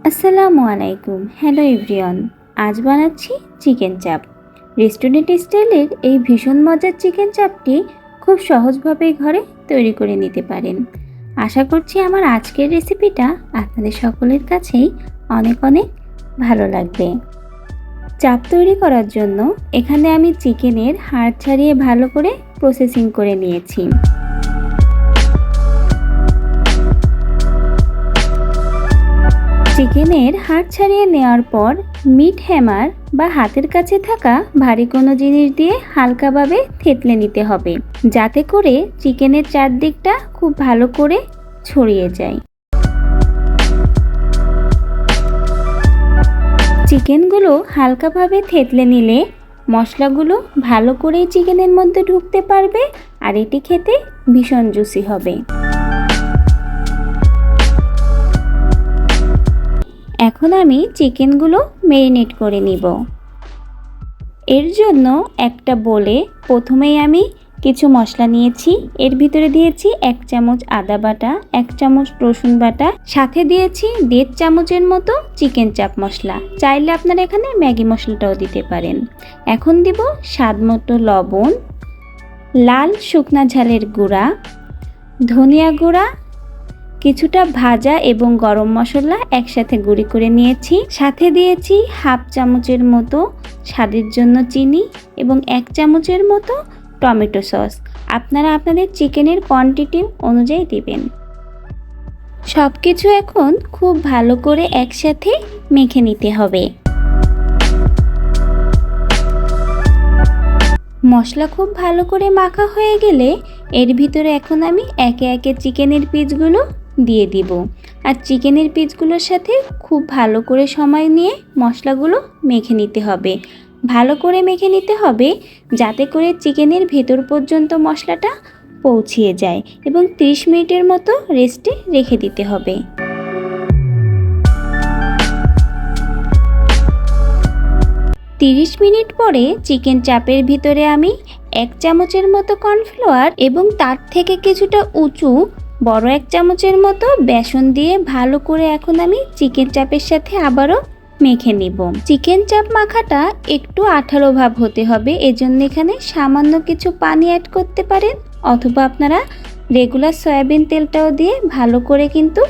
আসসালামু আলাইকুম। Hello everyone. আজ বানাচ্ছি চিকেন চাপ। রেস্টুরেন্ট স্টাইলের এই ভীষণ মজার চিকেন চাপটি খুব সহজভাবে ঘরে তৈরি করে নিতে পারেন। আশা করছি আমার আজকের রেসিপিটা আপনাদের সকলের কাছেই অনেক ভালো লাগবে। চাপ তৈরি করার জন্য এখানে আমি চিকেনের হাড় ছাড়িয়ে ভালো করে প্রসেসিং করে নিয়েছি। চিকেনের হাড় ছাড়িয়ে নেওয়ার পর মিট হ্যামার বা হাতের কাছে থাকা ভারী কোনো জিনিস দিয়ে হালকাভাবে থেতলে নিতে হবে, যাতে করে চিকেনের চারদিকটা খুব ভালো করে ছড়িয়ে যায়। চিকেনগুলো হালকাভাবে থেতলে নিলে মশলাগুলো ভালো করে চিকেনের মধ্যে ঢুকতে পারবে আর এটি খেতে ভীষণ জুসি হবে। এখন আমি চিকেনগুলো ম্যারিনেট করে নিব। এর জন্য একটা বোলে প্রথমেই আমি কিছু মশলা নিয়েছি। এর ভিতরে দিয়েছি 1 চামচ আদা বাটা, 1 চামচ রসুন বাটা, সাথে দিয়েছি 1.5 চামচের মতো চিকেন চাপ মশলা। চাইলে আপনারা এখানে ম্যাগি মশলাটাও দিতে পারেন। এখন দিব স্বাদ মতো লবণ, লাল শুকনা ঝালের গুঁড়া, ধনিয়া গুঁড়া, কিছুটা ভাজা এবং গরম মশলা একসাথে গুঁড়ি করে নিয়েছি। সাথে দিয়েছি 1/2 চামচের মতো স্বাদের জন্য চিনি এবং 1 চামচের মতো টমেটো সস। আপনারা আপনাদের চিকেনের কোয়ান্টিটি অনুযায়ী দিবেন। সব কিছু এখন খুব ভালো করে একসাথে মেখে নিতে হবে। মশলা খুব ভালো করে মাখা হয়ে গেলে এর ভিতরে এখন আমি একে একে চিকেনের পিসগুলো দিয়ে দিব। আর চিকেনের পিসগুলোর সাথে খুব ভালো করে সময় নিয়ে মশলাগুলো মেখে নিতে হবে। ভালো করে মেখে নিতে হবে যাতে করে চিকেনের ভেতর পর্যন্ত মশলাটা পৌঁছিয়ে যায় এবং 30 মিনিটের মতো রেস্টে রেখে দিতে হবে। 30 মিনিট পরে চিকেন চাপের ভিতরে আমি 1 চামচের মতো কর্নফ্লাওয়ার এবং তার থেকে কিছুটা উঁচু বড় 1 চামচের মতো বেসন দিয়ে ভালো করে এখন আমি চিকেন চাপের সাথে আবারও মেখে নিব। চিকেন চাপ মাখাটা একটু আঠালো ভাব হতে হবে, এজন্য এখানে সামান্য কিছু পানি অ্যাড করতে পারেন, অথবা আপনারা রেগুলার সয়াবিন তেলটাও দিয়ে ভালো করে কিন্তু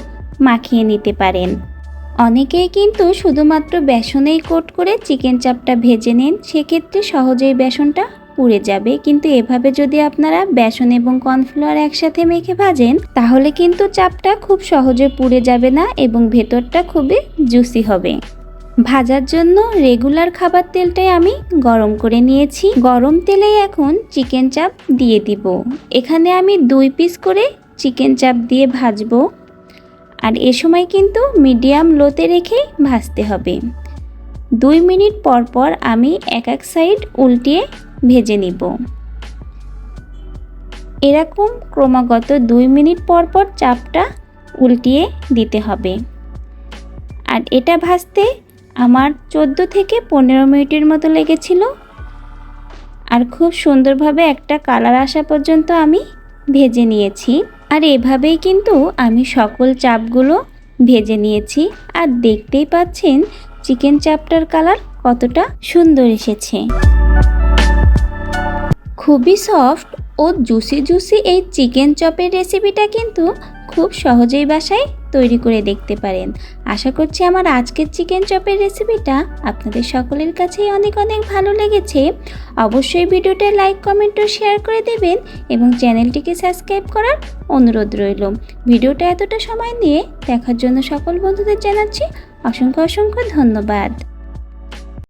মাখিয়ে নিতে পারেন। অনেকেই কিন্তু শুধুমাত্র বেসনেই কোট করে চিকেন চাপটা ভেজে নেন, সেক্ষেত্রে সহজেই বেসনটা পুড়ে যাবে। কিন্তু এভাবে যদি আপনারা বেসন এবং কর্নফ্লাওয়ার একসাথে মেখে ভাজেন তাহলে কিন্তু চাপটা খুব সহজে পুড়ে যাবে না এবং ভেতরটা খুবই জুসি হবে। ভাজার জন্য রেগুলার খাবার তেলটাই আমি গরম করে নিয়েছি। গরম তেলেই এখন চিকেন চাপ দিয়ে দিব। এখানে আমি 2 পিস করে চিকেন চাপ দিয়ে ভাজবো। আর এ সময় কিন্তু মিডিয়াম লোতে রেখে ভাজতে হবে। 2 মিনিট পর পর আমি এক সাইড উল্টিয়ে ভেজে নিব। এরকম ক্রমাগত 2 মিনিট পর পর চাপটা উল্টিয়ে দিতে হবে। আর এটা ভাজতে আমার 14 থেকে 15 মিনিটের মতো লেগেছিল। আর খুব সুন্দরভাবে একটা কালার আসা পর্যন্ত আমি ভেজে নিয়েছি। আর এভাবেই কিন্তু আমি সকল চাপগুলো ভেজে নিয়েছি। আর দেখতেই পাচ্ছেন চিকেন চাপটার কালার কতটা সুন্দর এসেছে। খুবই সফট ও জুসি এই চিকেন চপের রেসিপিটা কিন্তু খুব সহজেই বাসায় তৈরি করে দেখতে পারেন। আশা করছি আমার আজকের চিকেন চপের রেসিপিটা আপনাদের সকলের কাছেই অনেক ভালো লেগেছে। অবশ্যই ভিডিওটা লাইক, কমেন্ট ও শেয়ার করে দেবেন এবং চ্যানেলটিকে সাবস্ক্রাইব করার অনুরোধ রইল। ভিডিওটা এতটা সময় নিয়ে দেখার জন্য সকল বন্ধুদের জানাচ্ছি অসংখ্য ধন্যবাদ।